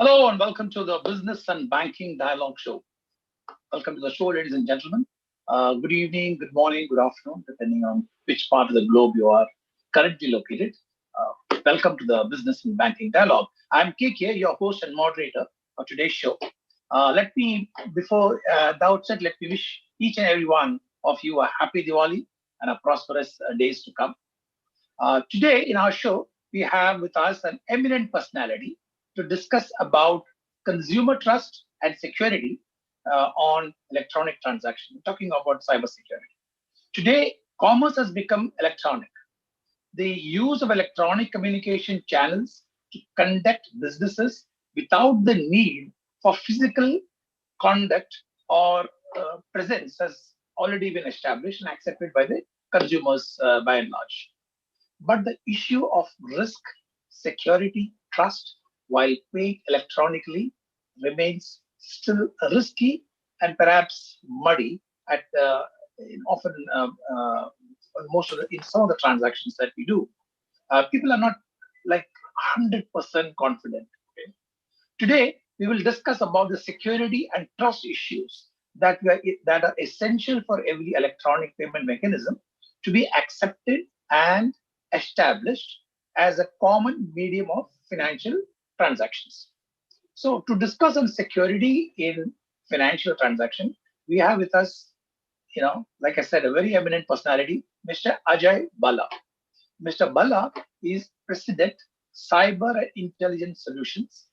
Hello and welcome to the Business and Banking Dialogue Show. Welcome to the show, ladies and gentlemen. Good evening, good morning, good afternoon, depending on which part of the globe you are currently located. Welcome to the Business and Banking Dialogue. I'm KK, your host and moderator of today's show. Before the outset, let me wish each and every one of you a happy Diwali and a prosperous days to come. Today in our show, we have with us an eminent personality to discuss about consumer trust and security on electronic transactions. We're talking about cybersecurity. Today, commerce has become electronic. The use of electronic communication channels to conduct businesses without the need for physical conduct or presence has already been established and accepted by the consumers by and large. But the issue of risk, security, trust, while paid electronically, remains still risky and perhaps muddy at often in some of the transactions that we do. People are not like 100% confident. Okay? Today, we will discuss about the security and trust issues that are essential for every electronic payment mechanism to be accepted and established as a common medium of financial transactions. So to discuss on security in financial transaction, we have with us, like I said, a very eminent personality, Mr. Ajay Bhalla. Mr. Bhalla is President, Cyber and Intelligence Solutions.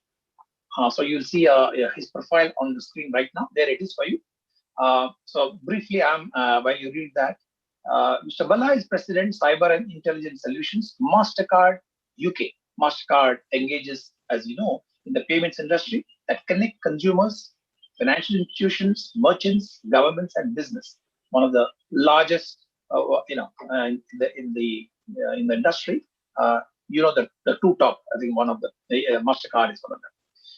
So you'll see his profile on the screen right now. There it is for you. So briefly, while you read that, Mr. Bhalla is President, Cyber and Intelligence Solutions, Mastercard UK. Mastercard engages, as you know, in the payments industry that connect consumers, financial institutions, merchants, governments, and business. One of the largest, in the industry. The two top. I think one of the Mastercard is one of them.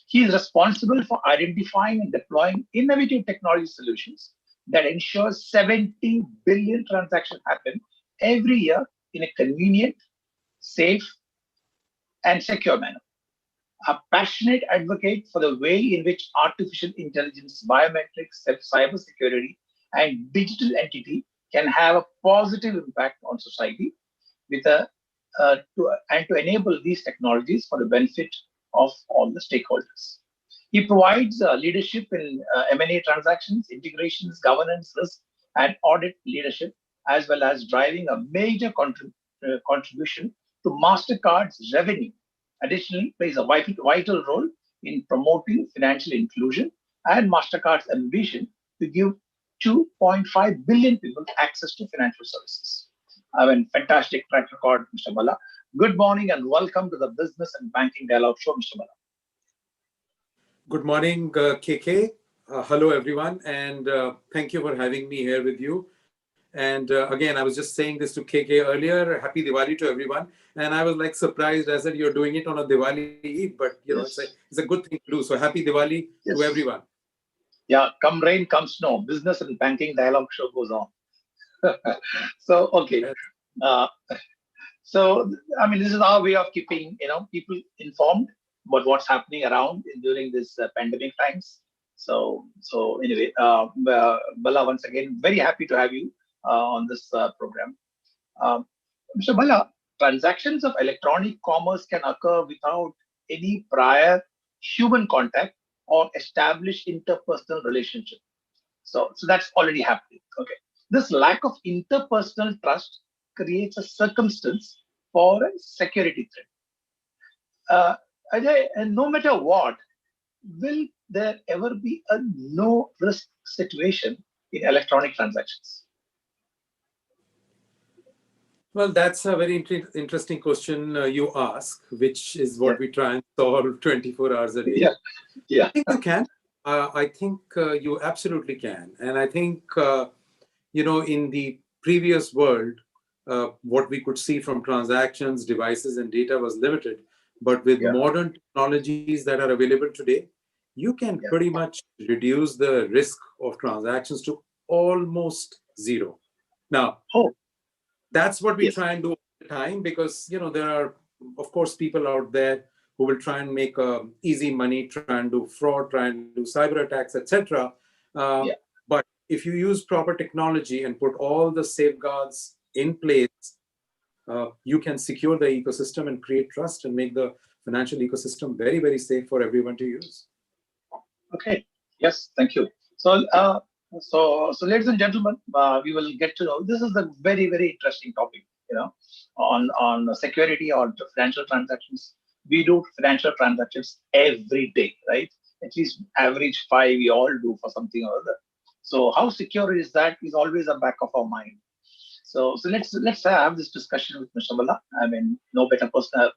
He is responsible for identifying and deploying innovative technology solutions that ensures 70 billion transactions happen every year in a convenient, safe, and secure manner. A passionate advocate for the way in which artificial intelligence, biometrics, cybersecurity, and digital entity can have a positive impact on society with to enable these technologies for the benefit of all the stakeholders. He provides leadership in M&A transactions, integrations, governance, risk, and audit leadership, as well as driving a major contribution to Mastercard's revenue. Additionally, plays a vital role in promoting financial inclusion and Mastercard's ambition to give 2.5 billion people access to financial services. I mean, fantastic track record, Mr. Bhalla. Good morning and welcome to the Business and Banking Dialogue Show, Mr. Bhalla. Good morning, KK. Hello, everyone, and thank you for having me here with you. And again, I was just saying this to KK earlier. Happy Diwali to everyone. And I was like surprised. I said you're doing it on a Diwali Eve, but Yes. it's a good thing to do. So happy Diwali to everyone. Yeah, come rain, come snow. Business and Banking Dialogue Show goes on. So okay. So I mean, this is our way of keeping people informed about what's happening around during this pandemic times. So anyway, Bhalla, once again, very happy to have you on this program. Mr. Bhalla, transactions of electronic commerce can occur without any prior human contact or established interpersonal relationship. So that's already happening. Okay. This lack of interpersonal trust creates a circumstance for a security threat. Ajay, and no matter what, will there ever be a no risk situation in electronic transactions? Well, that's a very interesting question you ask, which is what we try and solve 24 hours a day. Yeah. I think you can. I think you absolutely can. And I think, in the previous world, what we could see from transactions, devices, and data was limited. But with modern technologies that are available today, you can pretty much reduce the risk of transactions to almost zero. Now, that's what we try and do all the time because, there are, of course, people out there who will try and make easy money, try and do fraud, try and do cyber attacks, etc. Uh, Yeah. but if you use proper technology and put all the safeguards in place, you can secure the ecosystem and create trust and make the financial ecosystem very, very safe for everyone to use. Okay. Yes. Thank you. So, ladies and gentlemen, we will get to know. This is a very, very interesting topic. On security or financial transactions. We do financial transactions every day, right? At least average five we all do for something or other. So, how secure is that is always a back of our mind. So let's have this discussion with Mr. Bhalla. I mean, no better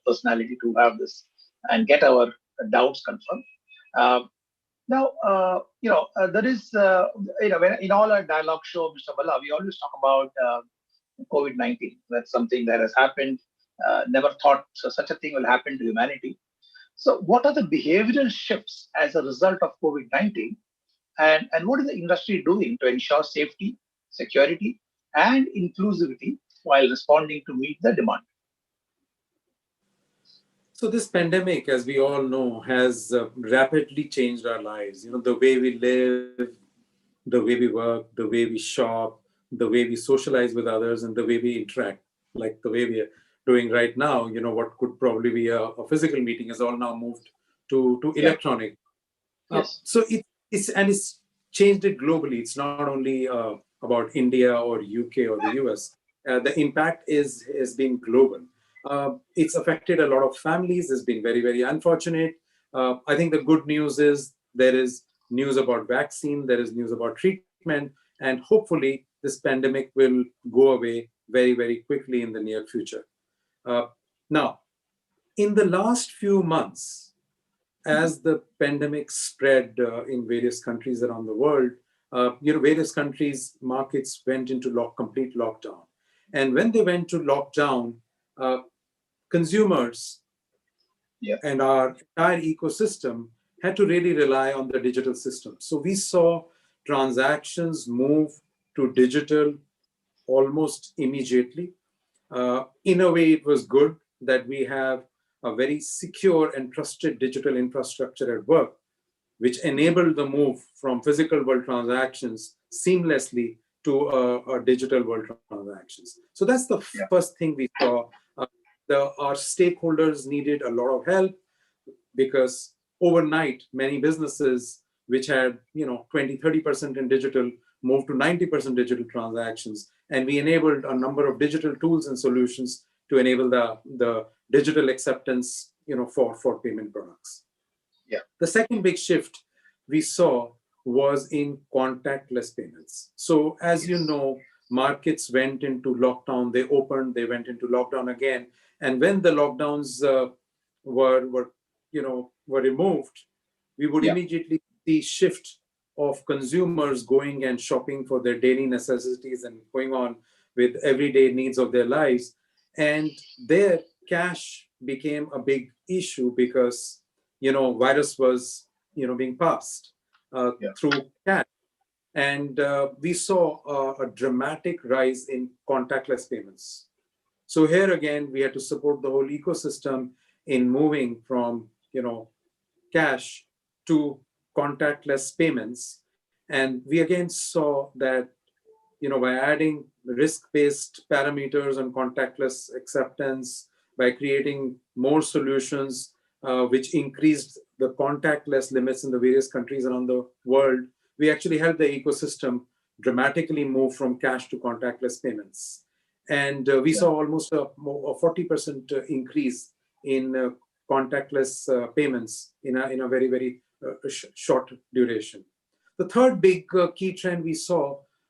personality to have this and get our doubts confirmed. Uh, Now, there is, when in all our dialogue show, Mr. Bhalla, we always talk about COVID-19. That's something that has happened. Never thought such a thing will happen to humanity. So, what are the behavioral shifts as a result of COVID-19? And what is the industry doing to ensure safety, security, and inclusivity while responding to meet the demand? So this pandemic, as we all know, has rapidly changed our lives. The way we live, the way we work, the way we shop, the way we socialize with others, and the way we interact, like the way we are doing right now. What could probably be a physical meeting has all now moved to Yeah. electronic. Yes. So it's changed it globally. It's not only about India or UK or the US. The impact has been global. It's affected a lot of families. It's been very, very unfortunate. I think the good news is there is news about vaccine, there is news about treatment, and hopefully this pandemic will go away very, very quickly in the near future. Uh, Now, in the last few months, as the pandemic spread in various countries around the world, various countries' markets went into complete lockdown. And when they went to lockdown, uh, consumers Yeah. and our entire ecosystem had to really rely on the digital system. So we saw transactions move to digital almost immediately. In a way, it was good that we have a very secure and trusted digital infrastructure at work, which enabled the move from physical world transactions seamlessly to digital world transactions. So that's the Yeah. first thing we saw. Uh, our stakeholders needed a lot of help because overnight many businesses which had 20-30% in digital moved to 90% digital transactions, and we enabled a number of digital tools and solutions to enable the digital acceptance for payment products. Yeah. The second big shift we saw was in contactless payments. So as you Yes. know, markets went into lockdown, they opened, they went into lockdown again. And when the lockdowns were removed, we would Yeah. immediately see shift of consumers going and shopping for their daily necessities and going on with everyday needs of their lives. And their cash became a big issue because virus was being passed Yeah. through cash. And we saw a dramatic rise in contactless payments. So here again, we had to support the whole ecosystem in moving from cash to contactless payments. And we again saw that by adding risk-based parameters on contactless acceptance, by creating more solutions which increased the contactless limits in the various countries around the world, we actually helped the ecosystem dramatically move from cash to contactless payments. And we Yeah. saw almost a 40% increase in contactless payments in a very, very short duration. The third big key trend we saw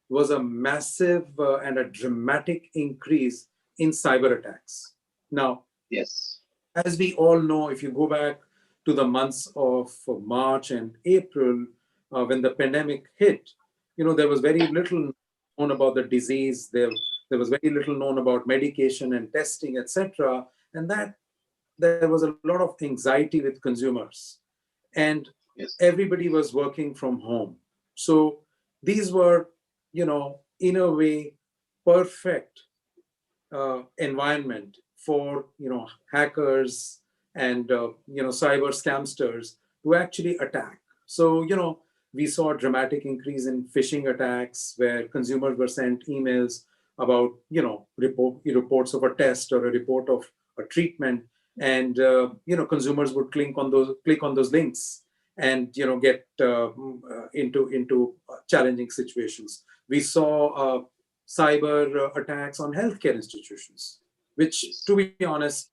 was a massive and a dramatic increase in cyber attacks. Now, Yes. as we all know, if you go back to the months of March and April, when the pandemic hit, there was very little known about the disease. There was very little known about medication and testing, etc. And that there was a lot of anxiety with consumers. And Yes. everybody was working from home. So these were, in a way, perfect environment for hackers and cyber scamsters to actually attack. So we saw a dramatic increase in phishing attacks where consumers were sent emails about reports of a test or a report of a treatment, and consumers would click on those links and get into challenging situations. We saw cyber attacks on healthcare institutions, which, Yes. to be honest,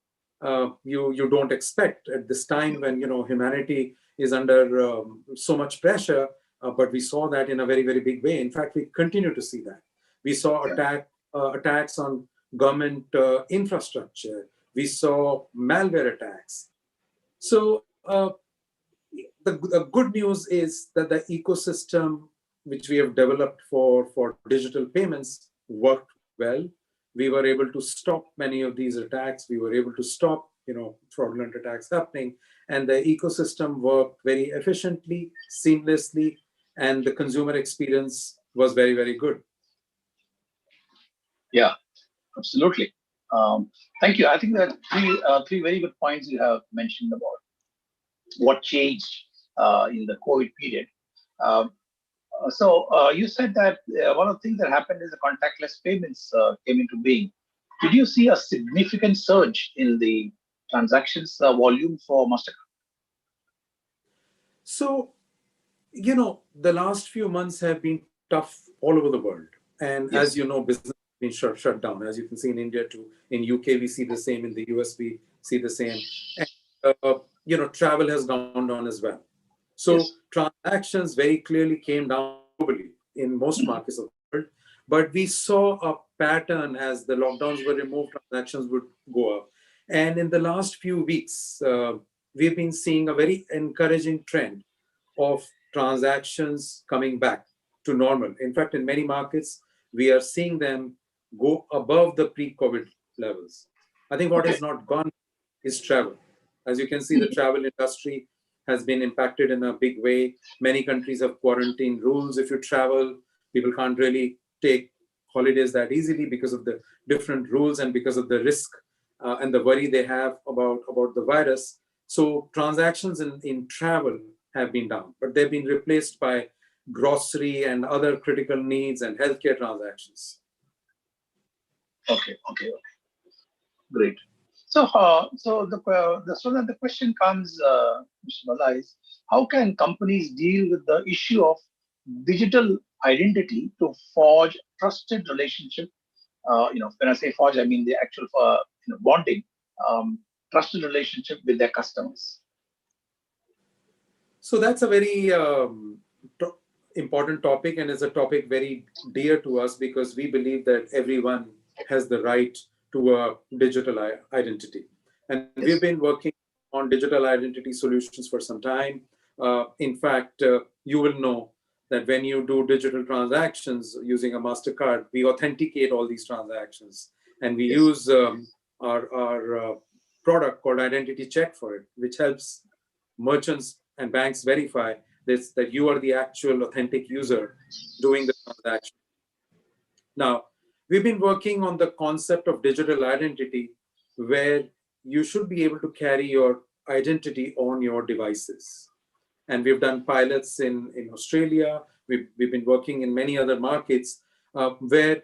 you don't expect at this time when humanity is under so much pressure. But we saw that in a very, very big way. In fact, we continue to see that. We saw Yeah. attacks on government infrastructure. We saw malware attacks. So the good news is that the ecosystem which we have developed for digital payments worked well. We were able to stop many of these attacks. We were able to stop fraudulent attacks happening, and the ecosystem worked very efficiently, seamlessly, and the consumer experience was very, very good. Yeah, absolutely. Thank you. I think that three very good points you have mentioned about what changed in the COVID period. Um, you said that one of the things that happened is the contactless payments came into being. Did you see a significant surge in the transactions volume for Mastercard? So the last few months have been tough all over the world. And as you Yes. know, business has been shut down. As you can see in India too. In UK, we see the same. In the US, we see the same. And, travel has gone down as well. So Yes. transactions very clearly came down globally in most Mhm. markets of the world. But we saw a pattern as the lockdowns were removed, transactions would go up. And in the last few weeks, we've been seeing a very encouraging trend of transactions coming back to normal. In fact, in many markets, we are seeing them go above the pre-COVID levels. I think what Okay. has not gone is travel. As you can see, the Mhm. travel industry has been impacted in a big way. Many countries have quarantine rules. If you travel, people can't really take holidays that easily because of the different rules and because of the risk and the worry they have about the virus. So transactions in travel have been down, but they've been replaced by grocery and other critical needs and healthcare transactions. Okay. Okay. Okay. Great. So then the question comes, Mr. Bala, is how can companies deal with the issue of digital identity to forge trusted relationship? When I say forge, I mean the actual bonding, um, trusted relationship with their customers. So that's a very important topic, and is a topic very dear to us because we believe that everyone has the right to a digital identity. And we've been Yes. working on digital identity solutions for some time. In fact, you will know that when you do digital transactions using a MasterCard, we authenticate all these transactions. And we Yes. use our product called Identity Check for it, which helps merchants and banks verify this, that you are the actual authentic user doing the transaction. Now, we've been working on the concept of digital identity where you should be able to carry your identity on your devices. And we've done pilots in Australia. We've been working in many other markets where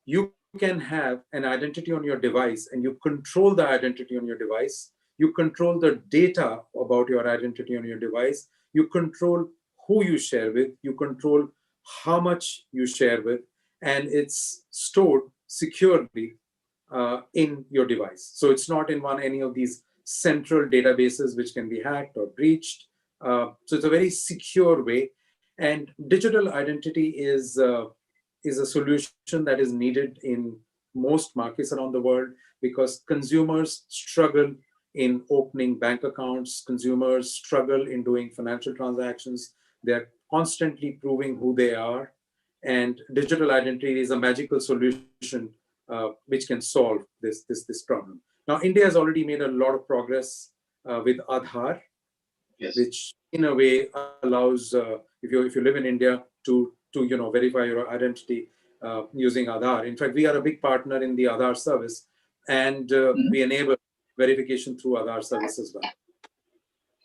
you can have an identity on your device and you control the identity on your device. You control the data about your identity on your device. You control who you share with. You control how much you share with. And it's stored securely in your device. So it's not in any of these central databases which can be hacked or breached. So it's a very secure way. And digital identity is a solution that is needed in most markets around the world because consumers struggle in opening bank accounts. Consumers struggle in doing financial transactions. They're constantly proving who they are. And digital identity is a magical solution which can solve this problem. Now, India has already made a lot of progress with Aadhaar, Yes. which in a way allows if you live in India to verify your identity using Aadhaar. In fact, we are a big partner in the Aadhaar service, and Mhm. we enable verification through Aadhaar service as well.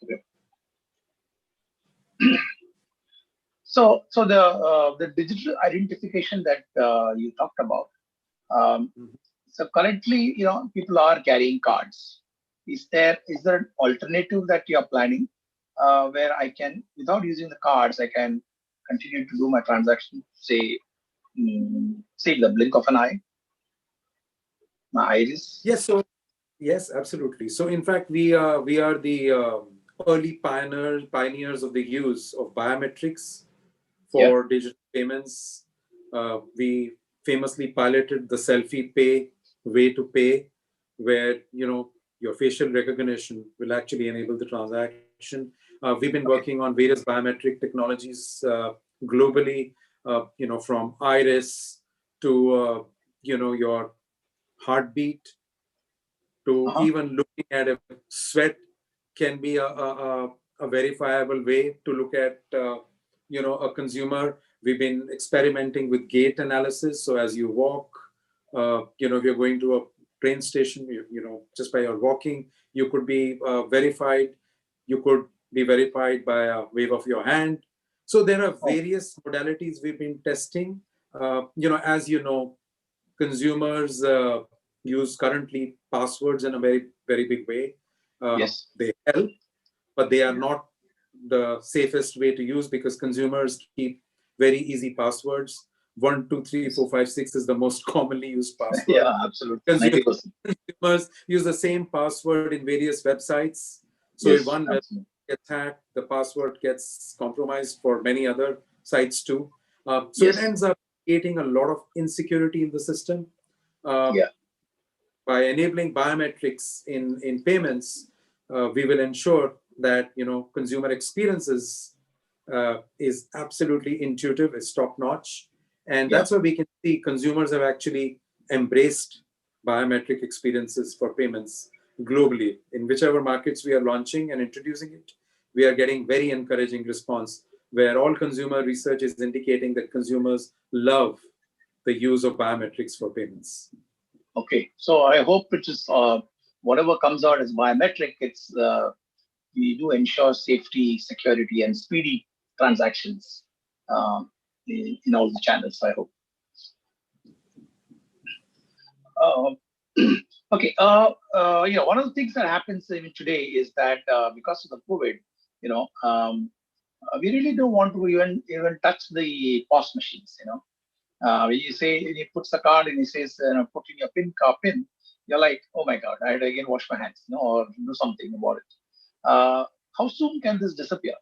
Okay. So the digital identification that you talked about. So currently, people are carrying cards. Is there an alternative that you are planning where I can, without using the cards, I can continue to do my transaction, say the blink of an eye, my iris? Yes. So yes, absolutely. So in fact, we are the early pioneers of the use of biometrics for digital payments. We famously piloted the selfie pay way to pay, where your facial recognition will actually enable the transaction. We've been working on various biometric technologies globally, from iris to your heartbeat, to even looking at a sweat can be a verifiable way to look at a consumer. We've been experimenting with gait analysis. So as you walk, if you're going to a train station, just by your walking, you could be verified. You could be verified by a wave of your hand. So there are various modalities we've been testing. As you know, consumers use currently passwords in a very, very big way. Yes. They help, but they are not the safest way to use, because consumers keep very easy passwords. 1, 2, 3, 4, 5, 6 is the most commonly used password. Yeah, absolutely. 90%. Consumers use the same password in various websites. So if one website gets hacked, the password gets compromised for many other sites too. So it ends up creating a lot of insecurity in the system. By enabling biometrics in payments, we will ensure that consumer experiences is absolutely intuitive, is top notch, and that's why we can see consumers have actually embraced biometric experiences for payments globally. In whichever markets we are launching and introducing it, we are getting very encouraging response, where all consumer research is indicating that consumers love the use of biometrics for payments. Okay, so I hope it is whatever comes out as biometric, it's we do ensure safety, security, and speedy transactions in all the channels, I hope. Okay, one of the things that happens even today is that because of the COVID, we really don't want to even touch the POS machines. When he puts the card and he says, put in your PIN, you're like, oh my God, I had to again wash my hands, or do something about it. How soon can this disappear?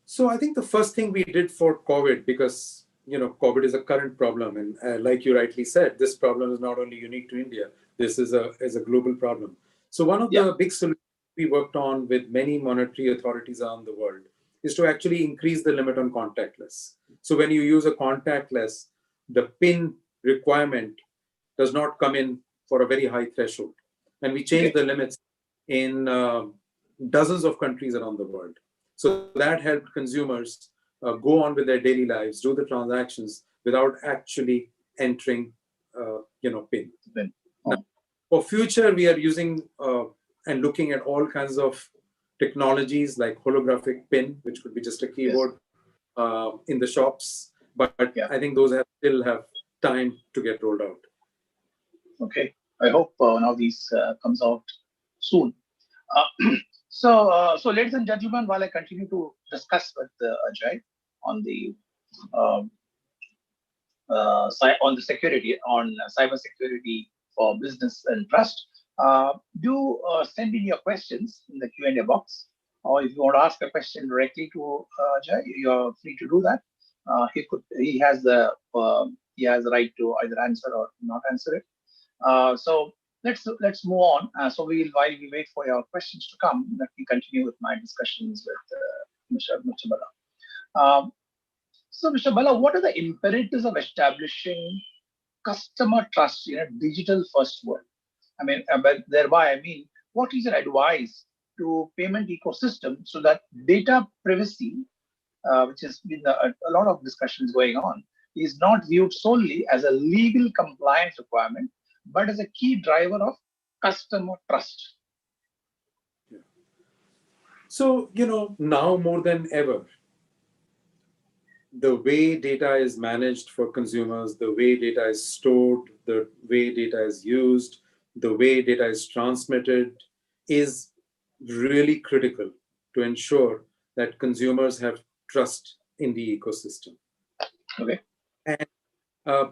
So I think the first thing we did for COVID, because COVID is a current problem, and like you rightly said, this problem is not only unique to India. This is a global problem. So one of the big solutions we worked on with many monetary authorities around the world is to actually increase the limit on contactless. So when you use a contactless, the PIN requirement does not come in for a very high threshold. And we changed the limits in dozens of countries around the world. So that helped consumers go on with their daily lives, do the transactions without actually entering, PIN. Now, for future, we are using and looking at all kinds of technologies like holographic PIN, which could be just a keyboard in the shops. But I think those still have time to get rolled out. Okay, I hope one of these comes out soon. So, ladies and gentlemen, while I continue to discuss with Ajay on the security, on cybersecurity for business and trust, do send in your questions in the Q&A box, or if you want to ask a question directly to Ajay, you're free to do that. He has the right to either answer or not answer it. So let's move on. While we wait for your questions to come, let me continue with my discussions with Mr. Bhalla. So, Mr. Bhalla, what are the imperatives of establishing customer trust in a digital-first world? But thereby, what is your advice to payment ecosystem so that data privacy, which has been a lot of discussions going on, is not viewed solely as a legal compliance requirement, but as a key driver of customer trust. Yeah. So, now more than ever, the way data is managed for consumers, the way data is stored, the way data is used, the way data is transmitted is really critical to ensure that consumers have trust in the ecosystem. Okay. And, uh,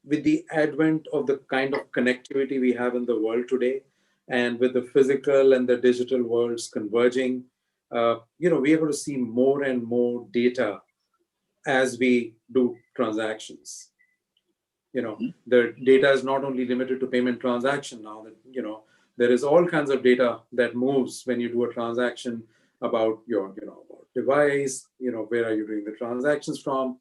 with the advent of the kind of connectivity we have in the world today, and with the physical and the digital worlds converging, we are going to see more and more data as we do transactions. The data is not only limited to payment transaction now. That there is all kinds of data that moves when you do a transaction about your about device. Where are you doing the transactions from?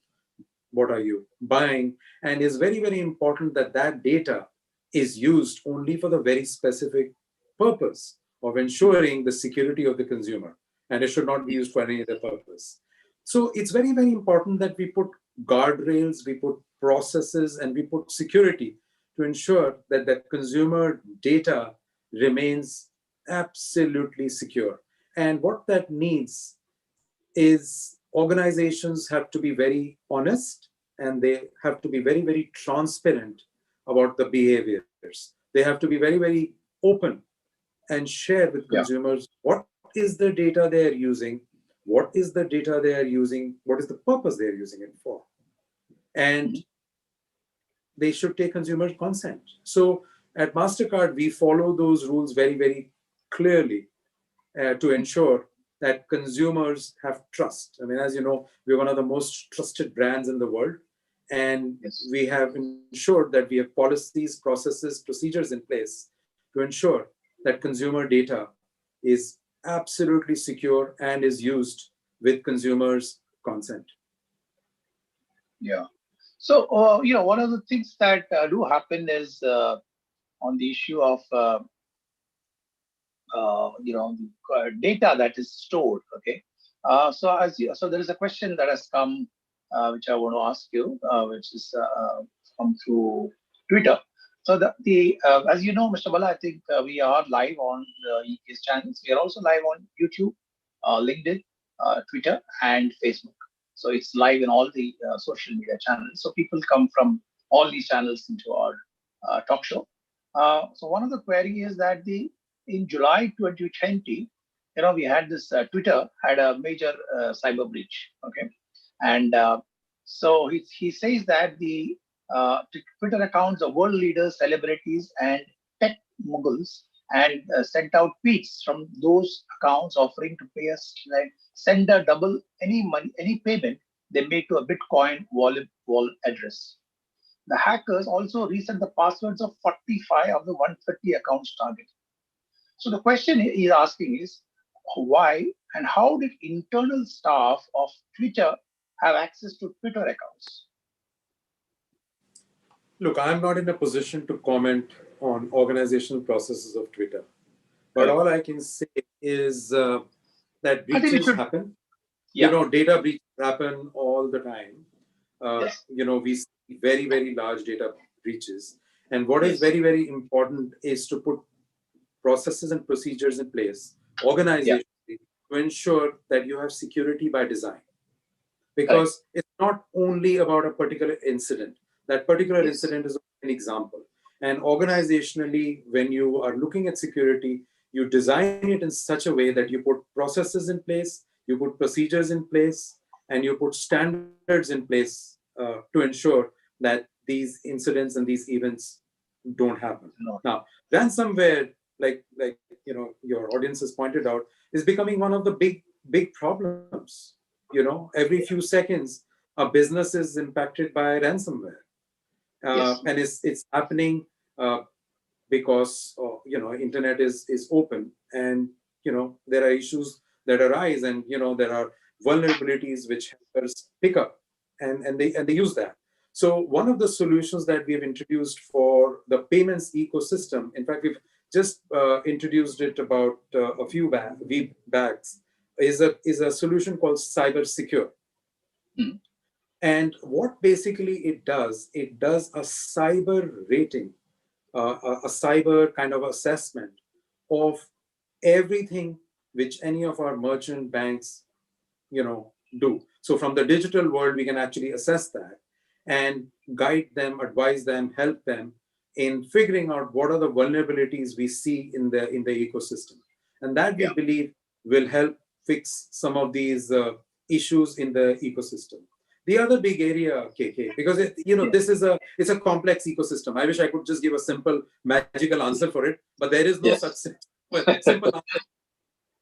What are you buying? And it's very, very important that that data is used only for the very specific purpose of ensuring the security of the consumer, and it should not be used for any other purpose. So it's very, very important that we put guardrails, we put processes, and we put security to ensure that the consumer data remains absolutely secure. And what that needs is organizations have to be very honest, and they have to be very, very transparent about the behaviors. They have to be very, very open and share with Yeah. consumers what is the data they are using, what is the data they are using, what is the purpose they are using it for. And they should take consumer consent. So at Mastercard, we follow those rules very, very clearly to ensure that consumers have trust. I mean, as you know, we're one of the most trusted brands in the world, and Yes. we have ensured that we have policies, processes, procedures in place to ensure that consumer data is absolutely secure and is used with consumers' consent. Yeah. So, one of the things that do happen is on the issue of the data that is stored. Okay. So there is a question that has come, which I want to ask you, which is come through Twitter. So as you know, Mr. Bala, I think we are live on the EK's channels. We are also live on YouTube, LinkedIn, Twitter, and Facebook. So it's live in all the social media channels. So people come from all these channels into our talk show. So one of the query is that in July 2020, we had this Twitter had a major cyber breach. Okay, and so he says that the Twitter accounts of world leaders, celebrities, and tech moguls, and sent out tweets from those accounts offering to pay us like sender double any money, any payment they made to a Bitcoin wallet address. The hackers also reset the passwords of 45 of the 130 accounts targeted. So the question he's asking is why and how did internal staff of Twitter have access to Twitter accounts? Look, I'm not in a position to comment on organizational processes of Twitter, but Correct. all I can say is that I think it breaches should. happen. Yeah. Data breaches happen all the time. Yes. We see very, very large data breaches. And what is Yes. very, very important is to put processes and procedures in place Yeah. organizationally to ensure that you have security by design. Correct. Because it's not only about a particular incident. That particular Yes. incident is an example. And organizationally, when you are looking at security, you design it in such a way that you put processes in place, you put procedures in place, and you put standards in place to ensure that these incidents and these events don't happen. No. Now, ransomware, like your audience has pointed out, is becoming one of the big problems. Every few seconds, a business is impacted by ransomware, Yes. and it's happening because internet is open, and there are issues that arise, and there are vulnerabilities which hackers pick up, and they use that. So one of the solutions that we have introduced for the payments ecosystem, in fact, we've just introduced it about a few weeks back, is a solution called Cybersecurity. Mm. And what basically it does a cyber rating a cyber kind of assessment of everything which any of our merchant banks, do. So from the digital world, we can actually assess that and guide them, advise them, help them in figuring out what are the vulnerabilities we see in the ecosystem, and that we Yeah. believe will help fix some of these issues in the ecosystem. The other big area, KK, because this is it's a complex ecosystem. I wish I could just give a simple magical answer for it, but there is no such Yes. simple answer.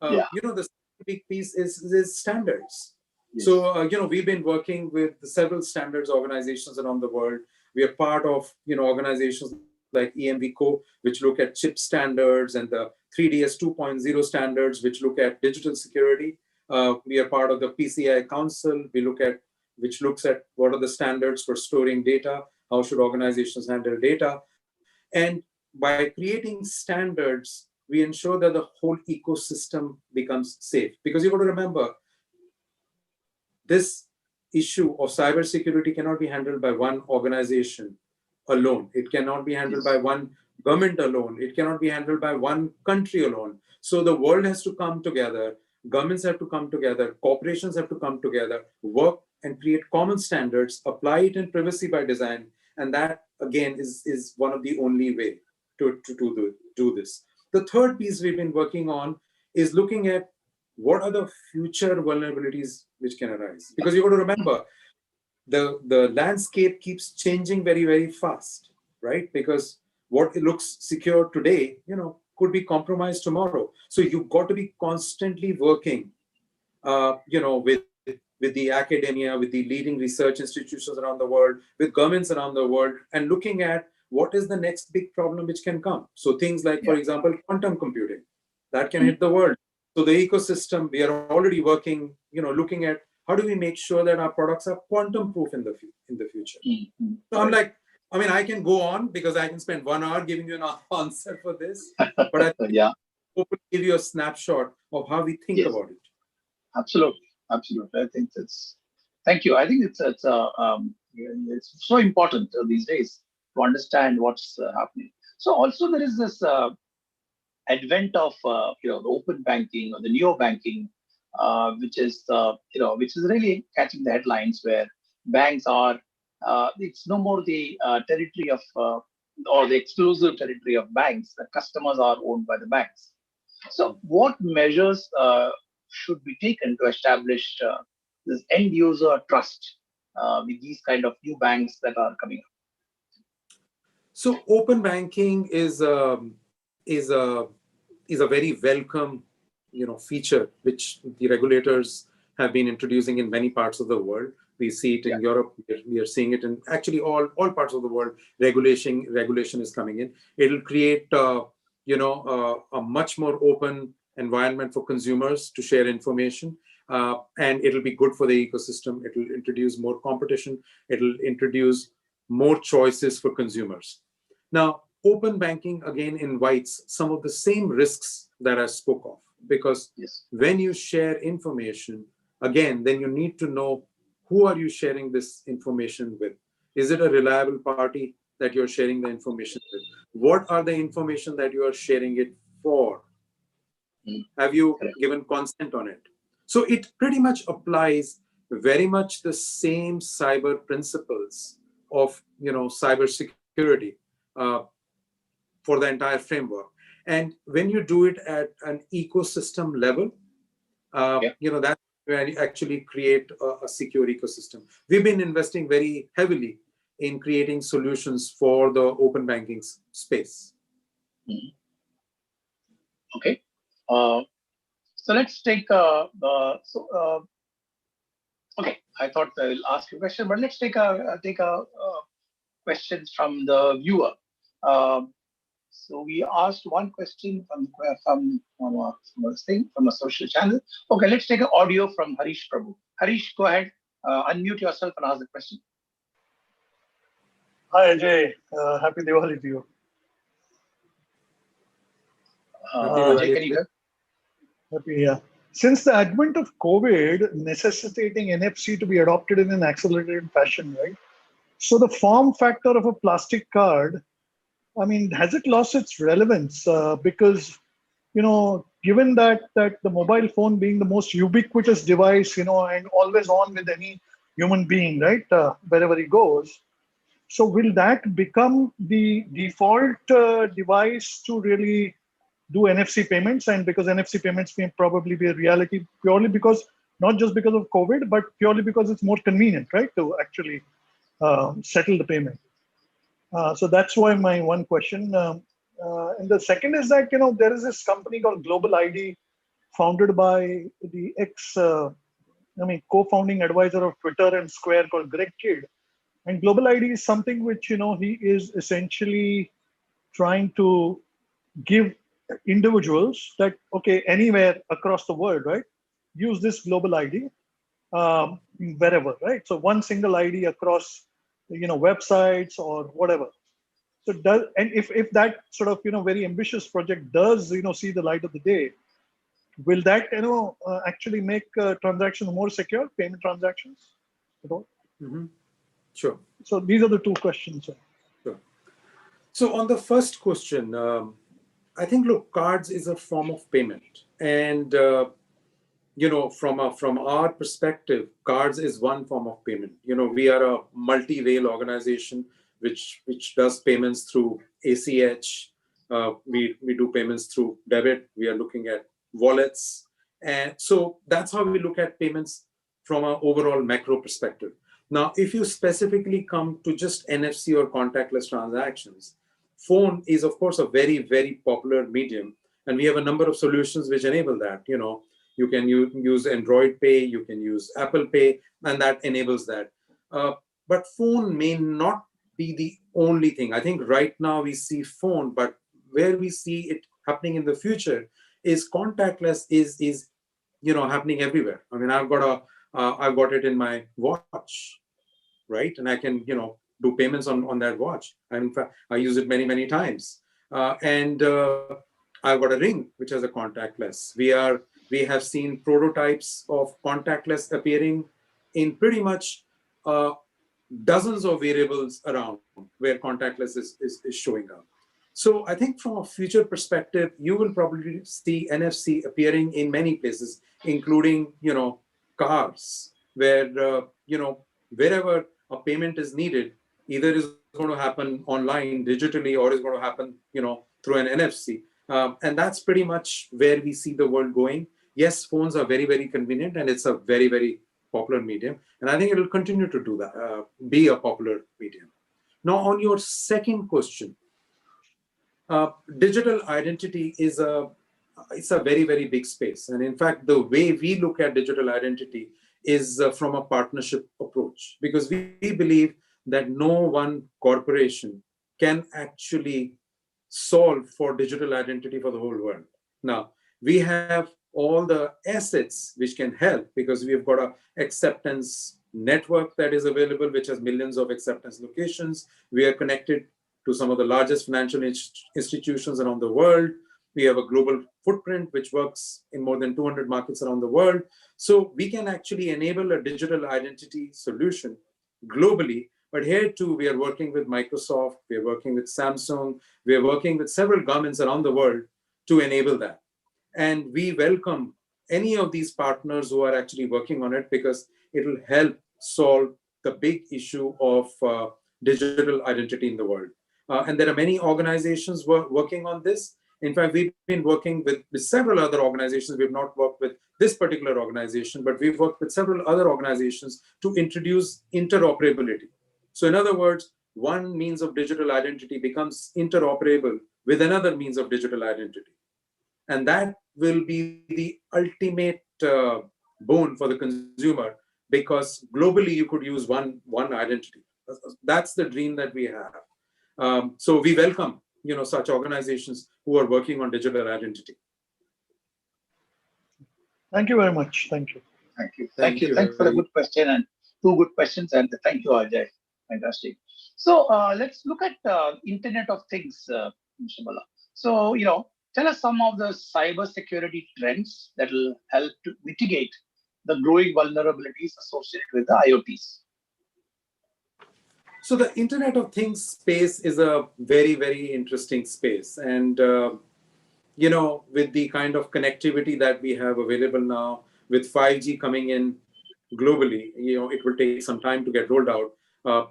Yeah. The big piece is standards. Yes. So, we've been working with several standards organizations around the world. We are part of, organizations like EMVCO, which look at chip standards, and the 3DS 2.0 standards, which look at digital security. We are part of the PCI Council, which looks at what are the standards for storing data, how should organizations handle data. And by creating standards, we ensure that the whole ecosystem becomes safe. Because you've got to remember, this issue of cybersecurity cannot be handled by one organization alone. It cannot be handled by one government alone. It cannot be handled by one country alone. So the world has to come together. Governments have to come together. Corporations have to come together, work and create common standards, apply it in privacy by design. And that, again, is one of the only way to do this. The third piece we've been working on is looking at what are the future vulnerabilities which can arise. Because you've got to remember, the landscape keeps changing very, very fast, right? Because what it looks secure today, could be compromised tomorrow. So you've got to be constantly working, with the academia, with the leading research institutions around the world, with governments around the world, and looking at what is the next big problem which can come. So things like, for example, quantum computing, that can hit the world. So the ecosystem, we are already working, looking at how do we make sure that our products are quantum proof in the future. So I'm like, I can go on because I can spend 1 hour giving you an answer for this, but I think hope to give you a snapshot of how we think about it. Absolutely. I think thank you. I think it's so important these days to understand what's happening. So also there is this advent of the open banking or the neo banking, which is really catching the headlines, where banks are it's no more the territory of or the exclusive territory of banks. The customers are owned by the banks. So what measures should be taken to establish this end user trust with these kind of new banks that are coming up? So open banking is a very welcome feature which the regulators have been introducing in many parts of the world. We see it in Europe. We are seeing it in actually all parts of the world. Regulation is coming in. It'll create a much more open environment for consumers to share information, and it'll be good for the ecosystem. It'll introduce more competition. It'll introduce more choices for consumers. Now, open banking again invites some of the same risks that I spoke of, because when you share information, again, then you need to know who are you sharing this information with. Is it a reliable party that you're sharing the information with? What are the information that you are sharing it for? Have you given consent on it? So it pretty much applies very much the same cyber principles of cybersecurity for the entire framework. And when you do it at an ecosystem level, that's where you actually create a secure ecosystem. We've been investing very heavily in creating solutions for the open banking space. Okay. So let's take okay. I thought I will ask you a question, but let's take a question from the viewer. So we asked one question from a social channel. Okay, let's take an audio from Harish Prabhu. Harish, go ahead, unmute yourself and ask the question. Hi Ajay, happy Diwali to you. Ajay, can you hear? Happy, yeah. Since the advent of COVID necessitating NFC to be adopted in an accelerated fashion, right? So the form factor of a plastic card I mean, has it lost its relevance? Because, given that the mobile phone being the most ubiquitous device, and always on with any human being, right, wherever he goes. So will that become the default device to really do NFC payments? And because NFC payments may probably be a reality purely because, not just because of COVID, but purely because it's more convenient, right, to actually settle the payment. So that's why my one question. And the second is that, there is this company called Global ID founded by the co-founding advisor of Twitter and Square called Greg Kidd. And Global ID is something which, he is essentially trying to give individuals that, okay, anywhere across the world, right, use this Global ID wherever, right? So one single ID across, websites or whatever. So does, and if that sort of, very ambitious project does, see the light of the day, will that, actually make transactions more secure, payment transactions at all? Mm-hmm. Sure. So these are the two questions. Sure. So on the first question, I think, look, cards is a form of payment, and from our perspective, cards is one form of payment. We are a multi-rail organization which does payments through ACH. We do payments through debit. We are looking at wallets, and so that's how we look at payments from an overall macro perspective. Now, if you specifically come to just NFC or contactless transactions, phone is of course a very, very popular medium, and we have a number of solutions which enable that. You can use Android Pay, you can use Apple Pay, and that enables that. But phone may not be the only thing. I think right now we see phone, but where we see it happening in the future is contactless is happening everywhere. I mean, I've got it in my watch, right? And I can do payments on that watch. And in fact, I use it many, many times. And I've got a ring which has a contactless. We have seen prototypes of contactless appearing in pretty much dozens of variables around where contactless is showing up. So I think from a future perspective, you will probably see NFC appearing in many places, including cars, where wherever a payment is needed, either is going to happen online digitally or is going to happen through an NFC. And that's pretty much where we see the world going. Yes, phones are very, very convenient, and it's a very, very popular medium. And I think it will continue to do that, be a popular medium. Now, on your second question, digital identity it's a very, very big space. And in fact, the way we look at digital identity is from a partnership approach, because we believe that no one corporation can actually solve for digital identity for the whole world. Now, we have all the assets which can help, because we have got a acceptance network that is available, which has millions of acceptance locations. We are connected to some of the largest financial institutions around the world. We have a global footprint which works in more than 200 markets around the world. So we can actually enable a digital identity solution globally. But here too, we are working with Microsoft, we are working with Samsung, we are working with several governments around the world to enable that. And we welcome any of these partners who are actually working on it, because it will help solve the big issue of digital identity in the world. And there are many organizations working on this. In fact, we've been working with several other organizations. We've not worked with this particular organization, but we've worked with several other organizations to introduce interoperability. So in other words, one means of digital identity becomes interoperable with another means of digital identity. And that will be the ultimate boon for the consumer, because globally you could use one identity. That's the dream that we have. So we welcome such organizations who are working on digital identity. Thank you very much. Thank you. Thank you. Thank you. Thanks for the good question, and two good questions. And thank you, Ajay. Fantastic. So let's look at Internet of Things, Mr. Bhalla. So, tell us some of the cybersecurity trends that will help to mitigate the growing vulnerabilities associated with the IoTs. So the Internet of Things space is a very, very interesting space. And, with the kind of connectivity that we have available now, with 5G coming in globally, it will take some time to get rolled out.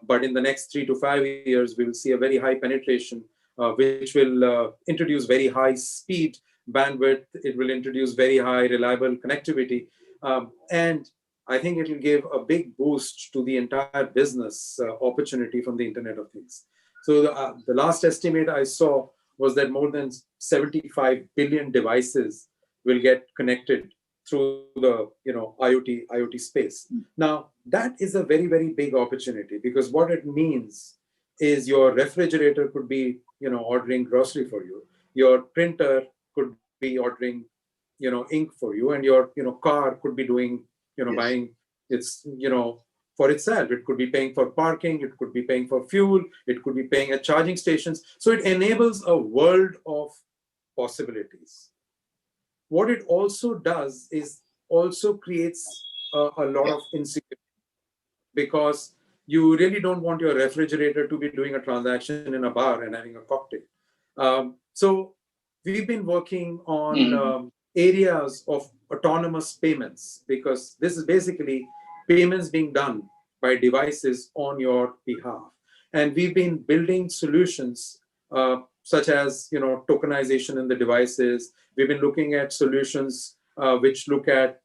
But in the next 3 to 5 years, we will see a very high penetration, which will introduce very high speed bandwidth. It will introduce very high reliable connectivity. And I think it will give a big boost to the entire business opportunity from the Internet of Things. So the last estimate I saw was that more than 75 billion devices will get connected through the IoT space. Now that is a very, very big opportunity, because what it means is your refrigerator could be ordering grocery for you, your printer could be ordering ink for you, and your car could be doing Yes. buying its for itself. It could be paying for parking, it could be paying for fuel, it could be paying at charging stations. So it enables a world of possibilities. What it also does is also creates a lot of insecurity, because you really don't want your refrigerator to be doing a transaction in a bar and having a cocktail. So we've been working on areas of autonomous payments, because this is basically payments being done by devices on your behalf. And we've been building solutions such as tokenization in the devices. We've been looking at solutions which look at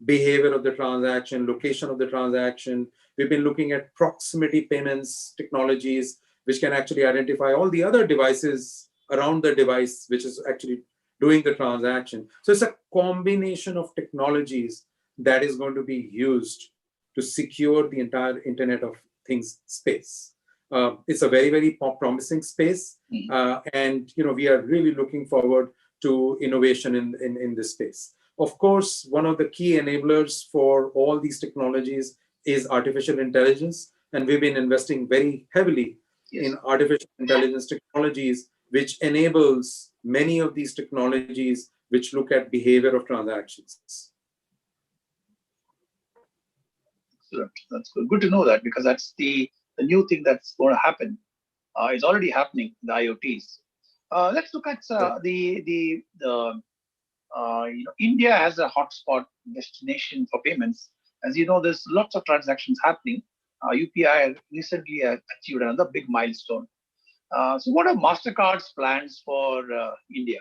behavior of the transaction, location of the transaction. We've been looking at proximity payments technologies, which can actually identify all the other devices around the device which is actually doing the transaction. So it's a combination of technologies that is going to be used to secure the entire Internet of Things space. It's a very, very promising space, and we are really looking forward to innovation in this space. Of course, one of the key enablers for all these technologies is artificial intelligence, and we've been investing very heavily in artificial intelligence technologies, which enables many of these technologies which look at behavior of transactions. That's good. Good to know that, because that's the new thing that's going to happen. It's already happening, the IoTs. Let's look at India has a hotspot destination for payments. As you know, there's lots of transactions happening. UPI recently achieved another big milestone. So what are Mastercard's plans for India?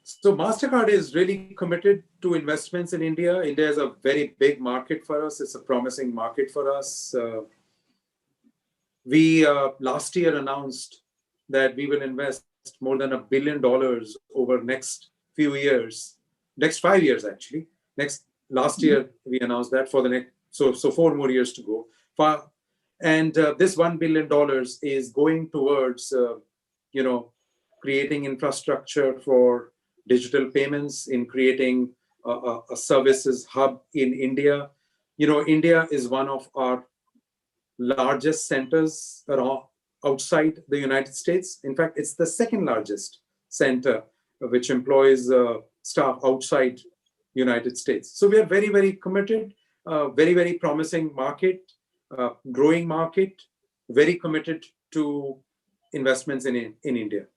So Mastercard is really committed to investments in India. India is a very big market for us. It's a promising market for us. We last year announced that we will invest more than $1 billion over next few years, next 5 years actually. Last year we announced that for the next, so 4 more years to go. And this $1 billion is going towards creating infrastructure for digital payments, in creating a services hub in India. India is one of our largest centers outside the United States. In fact, it's the second largest center which employs staff outside United States. So we are very, very committed, very, very promising market, growing market, very committed to investments in India.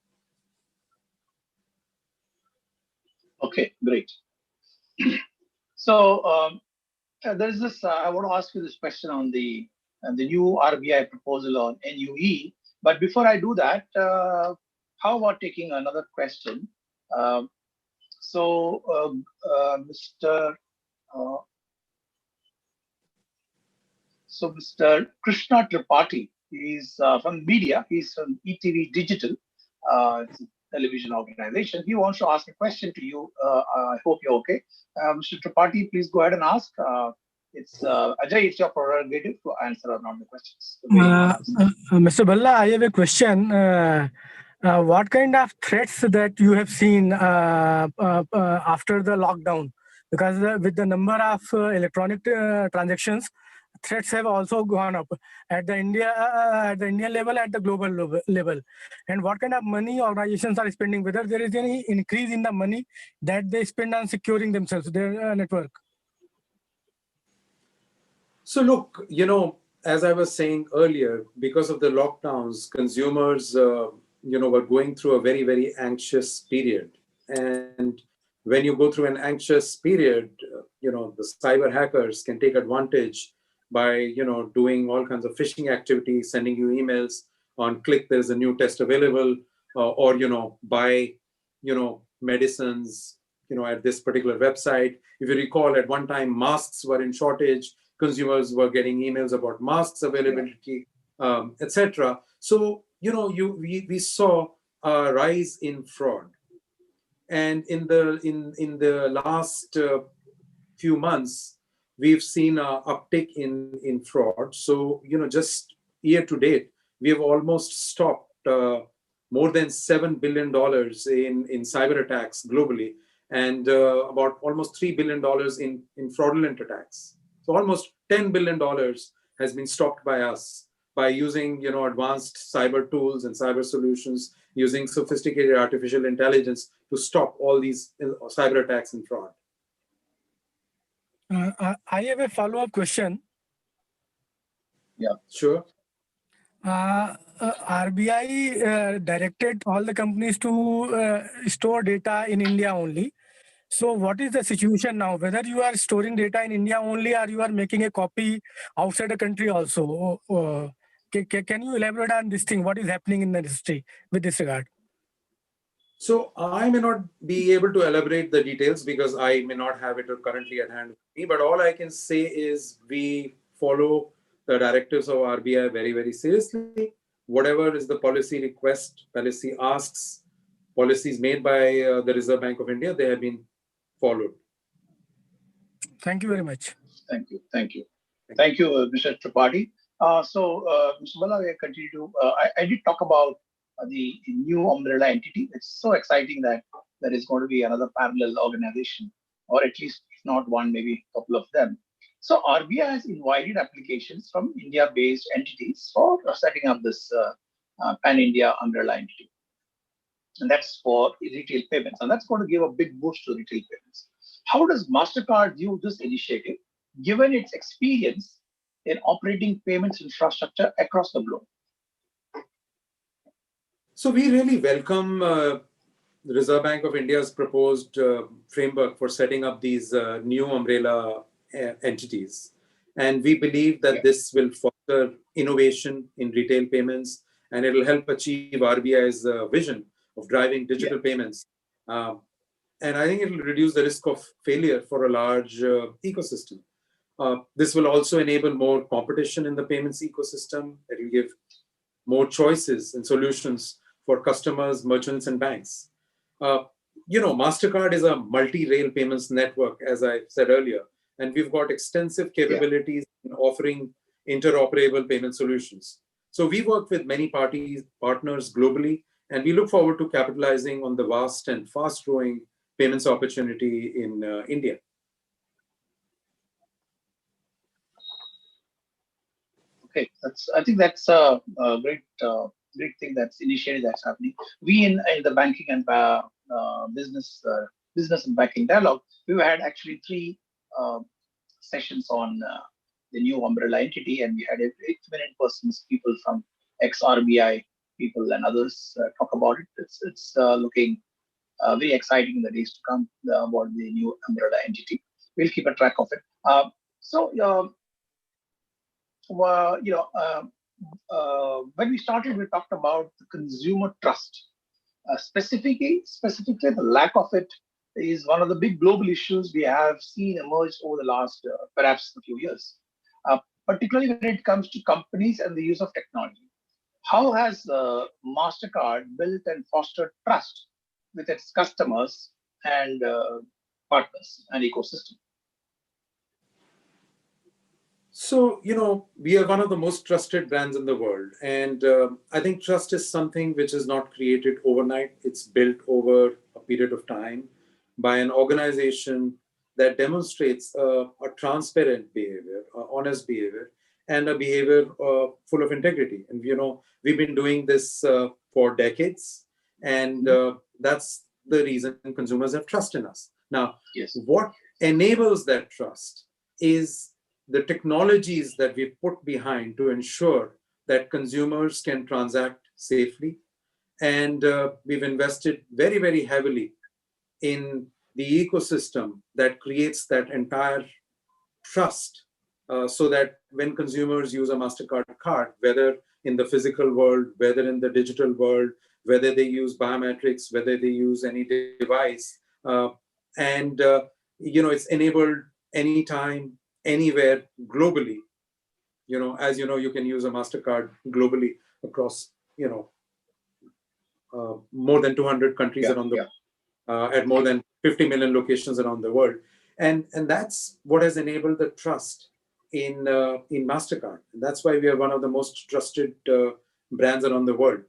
Okay, great. So there's this, I want to ask you this question on the new RBI proposal on NUE. But before I do that, how about taking another question? Mr. Krishna Tripathi, he's from media, he's from ETV Digital, it's a television organization. He wants to ask a question to you. I hope you're okay. Mr. Tripathi, please go ahead and ask. It's Ajay, it's your prerogative to answer or not the questions. Mr. Bhalla, I have a question. What kind of threats that you have seen after the lockdown? Because with the number of electronic transactions, threats have also gone up at the Indian level, at the global level. And what kind of money organizations are spending? Whether there is any increase in the money that they spend on securing themselves, their network? So look, as I was saying earlier, because of the lockdowns, consumers, were going through a very, very anxious period. And when you go through an anxious period, the cyber hackers can take advantage by, doing all kinds of phishing activities, sending you emails on click, there's a new test available, or, buy, medicines, at this particular website. If you recall, at one time, masks were in shortage. Consumers were getting emails about masks availability, etc. So, we saw a rise in fraud. And in the last few months, we've seen an uptick in fraud. So, just year to date, we have almost stopped more than $7 billion in cyber attacks globally, and about almost $3 billion in fraudulent attacks. So almost $10 billion has been stopped by us by using, advanced cyber tools and cyber solutions, using sophisticated artificial intelligence to stop all these cyber attacks and fraud. I have a follow-up question. Yeah, sure. RBI directed all the companies to store data in India only. So what is the situation now? Whether you are storing data in India only or you are making a copy outside the country also? Can you elaborate on this thing? What is happening in the industry with this regard? So I may not be able to elaborate the details because I may not have it currently at hand with me, but all I can say is we follow the directives of RBI very, very seriously. Whatever is the policy request, policy asks, policies made by the Reserve Bank of India, they have been followed. Thank you very much. Thank you. Thank you, Mr. Tripathi. Mr. Bhalla, we continue to, I did talk about the new umbrella entity. It's so exciting that there is going to be another parallel organization, or at least if not one, maybe a couple of them. So RBI has invited applications from India-based entities for setting up this pan-India umbrella entity. And that's for retail payments. And that's going to give a big boost to retail payments. How does Mastercard view this initiative, given its experience in operating payments infrastructure across the globe? So we really welcome the Reserve Bank of India's proposed framework for setting up these new umbrella entities. And we believe that this will foster innovation in retail payments, and it will help achieve RBI's vision of driving digital payments. And I think it will reduce the risk of failure for a large ecosystem. This will also enable more competition in the payments ecosystem. It will give more choices and solutions for customers, merchants, and banks. Mastercard is a multi-rail payments network, as I said earlier, and we've got extensive capabilities in offering interoperable payment solutions. So we work with many partners globally, and we look forward to capitalizing on the vast and fast-growing payments opportunity in India. Okay, I think that's a great thing that's initiative that's happening. We in the banking and business and banking dialogue, we've had actually 3 sessions on the new umbrella entity, and we had 8 million persons, people from ex-RBI people and others talk about it. It's looking very exciting in the days to come about the new umbrella entity. We'll keep a track of it. When we started, we talked about the consumer trust. Specifically, the lack of it is one of the big global issues we have seen emerge over the last perhaps a few years, particularly when it comes to companies and the use of technology. How has Mastercard built and fostered trust with its customers and partners and ecosystem? So, we are one of the most trusted brands in the world. And I think trust is something which is not created overnight. It's built over a period of time by an organization that demonstrates a transparent behavior, honest behavior, and a behavior full of integrity. And, we've been doing this for decades. And that's the reason consumers have trust in us. Now, what enables that trust is the technologies that we put behind to ensure that consumers can transact safely. And we've invested very, very heavily in the ecosystem that creates that entire trust, so that when consumers use a Mastercard card, whether in the physical world, whether in the digital world, whether they use biometrics, whether they use any device, and it's enabled anytime, anywhere, globally. As you know, you can use a Mastercard globally across more than 200 countries around the at more than 50 million locations around the world, and that's what has enabled the trust in Mastercard. And that's why we are one of the most trusted brands around the world.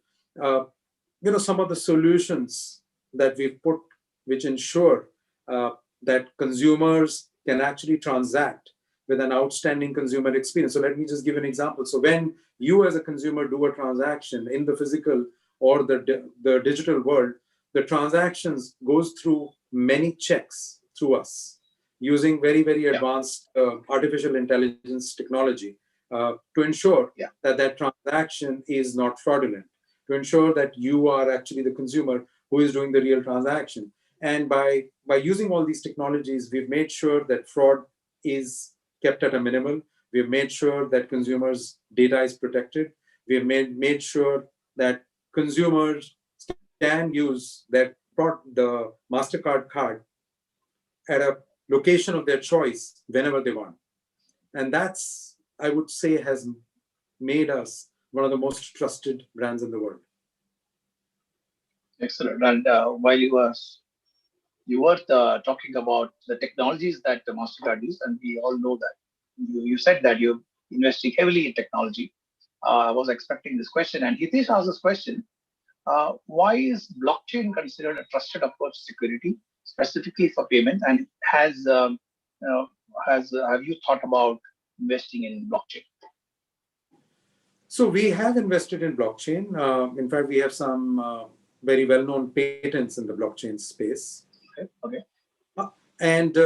Some of the solutions that we've put, which ensure that consumers can actually transact with an outstanding consumer experience. So let me just give an example. So when you as a consumer do a transaction in the physical or the digital world, the transactions goes through many checks through us using very, very advanced artificial intelligence technology to ensure that transaction is not fraudulent, to ensure that you are actually the consumer who is doing the real transaction. And by using all these technologies, we've made sure that fraud is kept at a minimum. We've made sure that consumers' data is protected. We've made sure that consumers can use the Mastercard card at a location of their choice whenever they want. And that's, I would say, has made us one of the most trusted brands in the world. Excellent. And while you were talking about the technologies that the Mastercard use, and we all know that you said that you're investing heavily in technology. I was expecting this question, and Hitesh asked this question. Why is blockchain considered a trusted approach to security, specifically for payment? And have you thought about investing in blockchain? So we have invested in blockchain. In fact, we have some very well-known patents in the blockchain space. Okay. And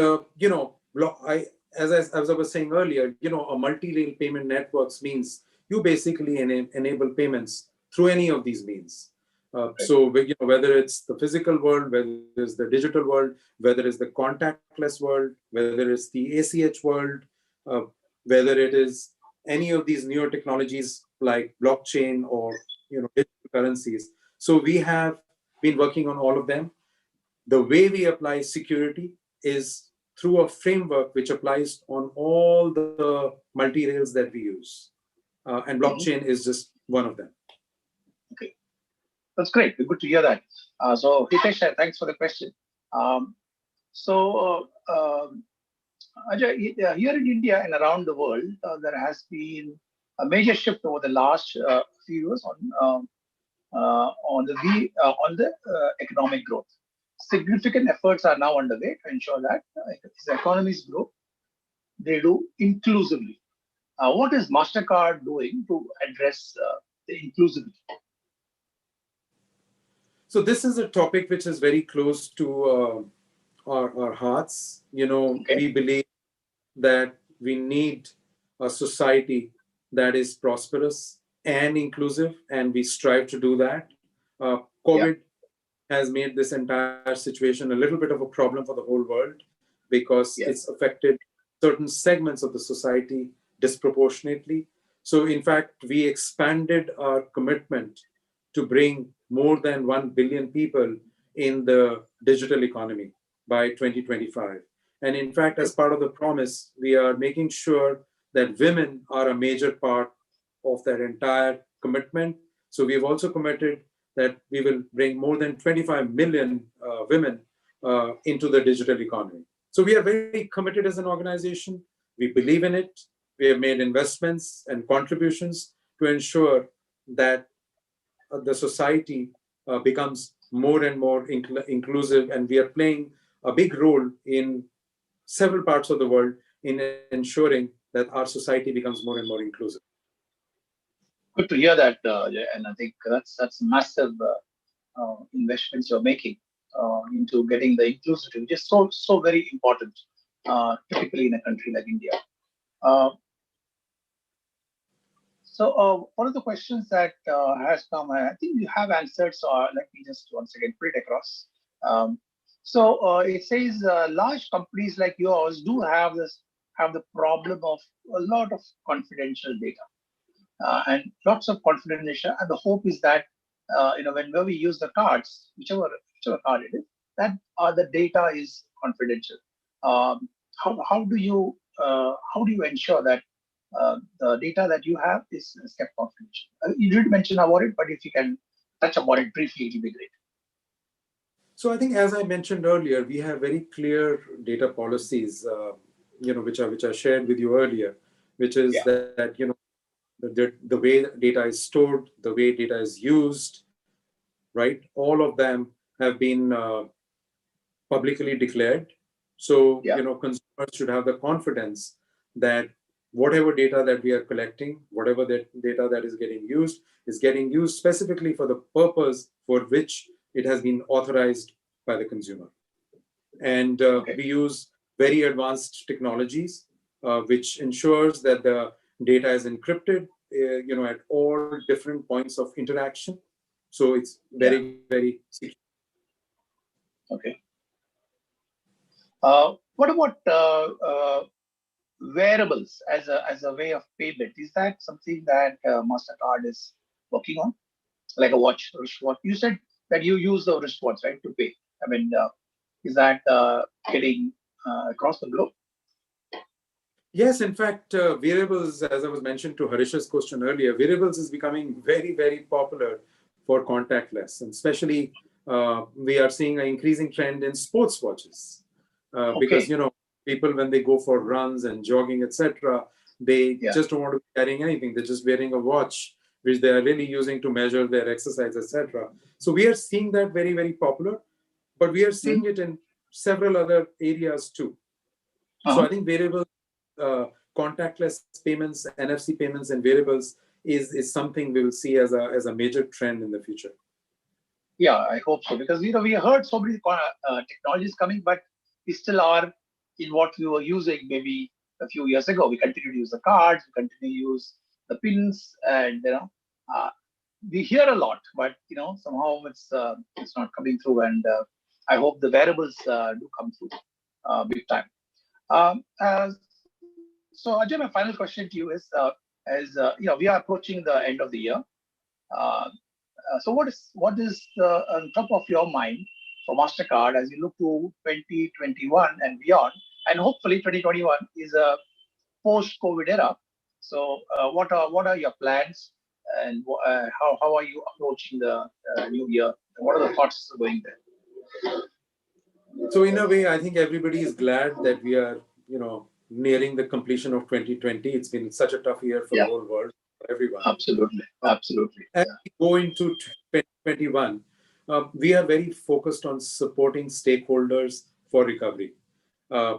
as I was saying earlier, a multi-rail payment networks means you basically enable payments through any of these means. So whether it's the physical world, whether it's the digital world, whether it's the contactless world, whether it's the ACH world, whether it is any of these newer technologies like blockchain or digital currencies. So we have been working on all of them. The way we apply security is through a framework which applies on all the multi-rails that we use. And blockchain is just one of them. Okay. That's great. Good to hear that. So Hitesh, thanks for the question. Ajay, here in India and around the world, there has been a major shift over the last few years on the economic growth. Significant efforts are now underway to ensure that as economies grow, they do inclusively. What is Mastercard doing to address the inclusivity? So this is a topic which is very close to our hearts. We believe that we need a society that is prosperous and inclusive, and we strive to do that. COVID has made this entire situation a little bit of a problem for the whole world because it's affected certain segments of the society disproportionately. So in fact, we expanded our commitment to bring more than 1 billion people in the digital economy by 2025. And in fact, as part of the promise, we are making sure that women are a major part of that entire commitment. So we've also committed that we will bring more than 25 million women into the digital economy. So we are very committed as an organization. We believe in it. We have made investments and contributions to ensure that the society becomes more and more inclusive, and we are playing a big role in several parts of the world in ensuring that our society becomes more and more inclusive. Good to hear that, and I think that's massive investments you're making into getting the inclusivity, which is so very important, typically in a country like India. Uh, one of the questions that has come, I think you have answered. So let me just once again put it across. Um, it says large companies like yours do have the problem of a lot of confidential data and lots of confidential. And the hope is that whenever we use the cards, whichever card it is, that the data is confidential. Um, how do you ensure that the data that you have is kept confidential? You did mention about it, but if you can touch upon it briefly, it will be great. So I think, as I mentioned earlier, we have very clear data policies, which I shared with you earlier, which is that the way data is stored, the way data is used, right? All of them have been publicly declared. So consumers should have the confidence that whatever data that we are collecting, whatever that data that is getting used specifically for the purpose for which it has been authorized by the consumer. And we use very advanced technologies, which ensures that the data is encrypted, at all different points of interaction. So it's very, very secure. Okay. What about wearables as a way of payment? Is that something that Mastercard is working on, like a wristwatch? You said that you use the wristwatch, right, to pay. I mean, is that getting across the globe? Yes, in fact, wearables, as I was mentioned to Harish's question earlier, wearables is becoming very, very popular for contactless, and especially we are seeing an increasing trend in sports watches because people, when they go for runs and jogging, etc., they just don't want to be carrying anything. They're just wearing a watch, which they are really using to measure their exercise, etc. So we are seeing that very, very popular, but we are seeing it in several other areas too. So I think wearables, contactless payments, NFC payments, and wearables is something we will see as a major trend in the future. Yeah, I hope so, because we heard so many technologies coming, but we still are in what we were using maybe a few years ago. We continue to use the cards, we continue to use the pins, and we hear a lot, but somehow it's not coming through. And I hope the wearables do come through big time. So Ajay, my final question to you is, we are approaching the end of the year. So what is on top of your mind for Mastercard as you look to 2021 and beyond, and hopefully 2021 is a post-COVID era. So what are your plans, and how are you approaching the new year? What are the thoughts going there? So in a way, I think everybody is glad that we are nearing the completion of 2020. It's been such a tough year for the whole world, for everyone. Absolutely. As we go into 2021, we are very focused on supporting stakeholders for recovery.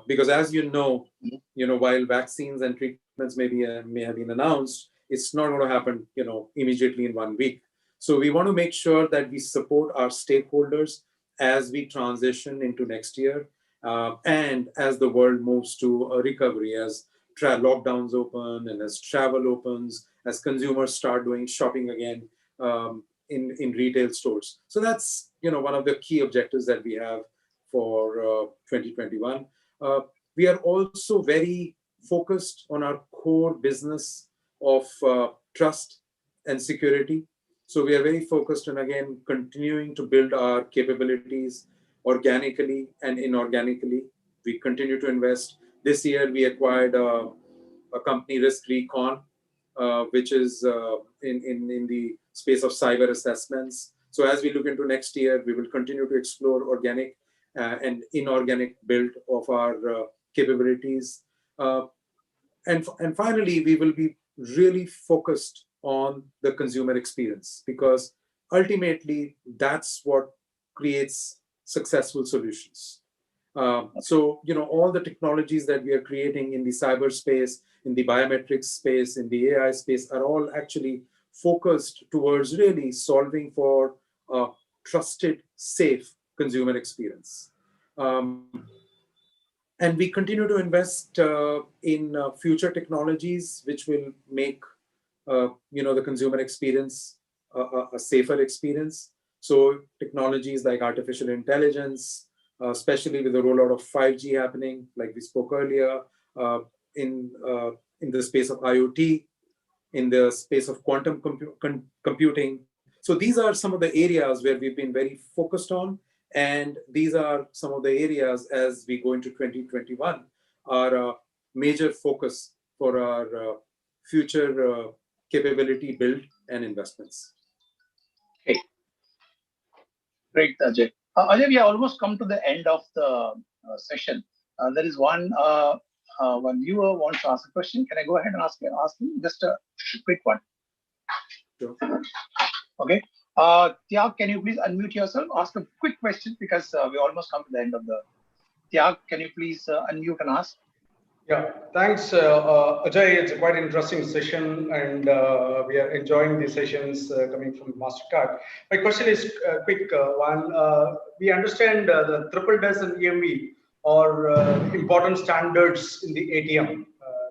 Because as you know, while vaccines and treatments may have been announced, it's not going to happen, immediately in 1 week. So we want to make sure that we support our stakeholders as we transition into next year, and as the world moves to a recovery, as lockdowns open and as travel opens, as consumers start doing shopping again in retail stores. So that's one of the key objectives that we have for 2021. We are also very focused on our core business of trust and security. So we are very focused on, again, continuing to build our capabilities organically and inorganically. We continue to invest. This year, we acquired a company, Risk Recon, which is in the space of cyber assessments. So as we look into next year, we will continue to explore organic and inorganic build of our capabilities. And finally, we will be really focused on the consumer experience, because ultimately that's what creates successful solutions. So, all the technologies that we are creating in the cyberspace, in the biometrics space, in the AI space are all actually focused towards really solving for a trusted, safe consumer experience. And we continue to invest in future technologies which will make the consumer experience a safer experience. So technologies like artificial intelligence, especially with the rollout of 5G happening, like we spoke earlier, uh, in in the space of IoT, in the space of quantum computing. So these are some of the areas where we've been very focused on, and these are some of the areas as we go into 2021 are a major focus for our future capability build and investments. Okay, great, Ajay. Ajay, we have almost come to the end of the session. There is one viewer wants to ask a question. Can I go ahead and ask him? Just a quick one. Sure. Okay. Tyag, can you please unmute yourself? Ask a quick question because we almost come to the end of the. Tyag, can you please unmute and ask? Yeah, thanks, Ajay. It's a quite interesting session, and we are enjoying the sessions coming from Mastercard. My question is a quick one. We understand the triple dash and EMV are important standards in the ATM,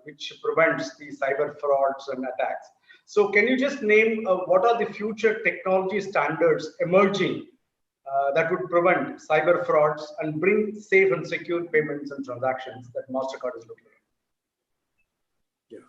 which prevents the cyber frauds and attacks. So, can you just name what are the future technology standards emerging that would prevent cyber frauds and bring safe and secure payments and transactions that Mastercard is looking at? Yeah.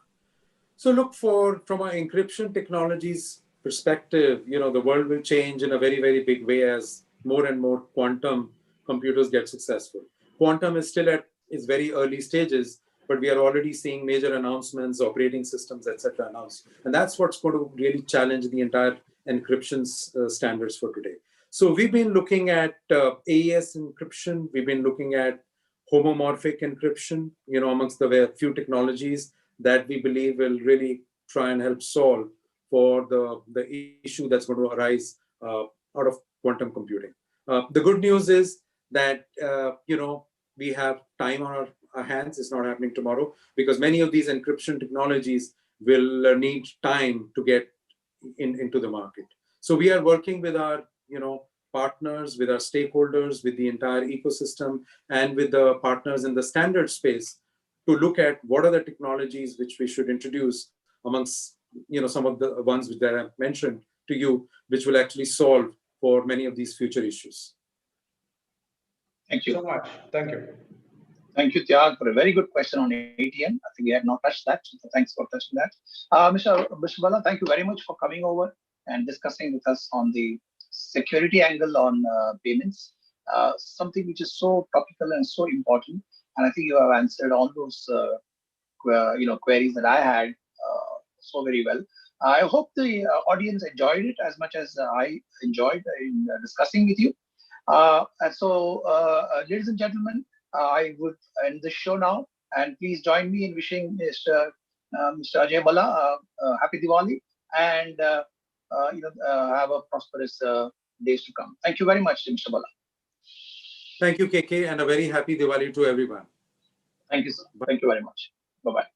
So look, from our encryption technologies perspective, the world will change in a very, very big way as more and more quantum computers get successful. Quantum is still at its very early stages, but we are already seeing major announcements, operating systems, etc. announced. And that's what's going to really challenge the entire encryption standards for today. So we've been looking at AES encryption. We've been looking at homomorphic encryption, amongst the few technologies that we believe will really try and help solve for the issue that's going to arise out of quantum computing. The good news is that, we have time on our hands. It's not happening tomorrow because many of these encryption technologies will need time to get into the market. So we are working with our partners, with our stakeholders, with the entire ecosystem, and with the partners in the standard space to look at what are the technologies which we should introduce amongst some of the ones that I've mentioned to you, which will actually solve for many of these future issues. Thank you so much. Thank you. Thank you, Tyag, for a very good question on ATM. I think we had not touched that, so thanks for touching that. Mr. Bhalla, thank you very much for coming over and discussing with us on the security angle on payments, something which is so topical and so important. And I think you have answered all those queries that I had so very well. I hope the audience enjoyed it as much as I enjoyed in discussing with you. Ladies and gentlemen, I would end the show now, and please join me in wishing Mr. Ajay Bhalla happy Diwali and have a prosperous days to come. Thank you very much, Mr. Bhalla. Thank you, KK, and a very happy Diwali to everyone. Thank you, sir. Thank you very much. Bye-bye.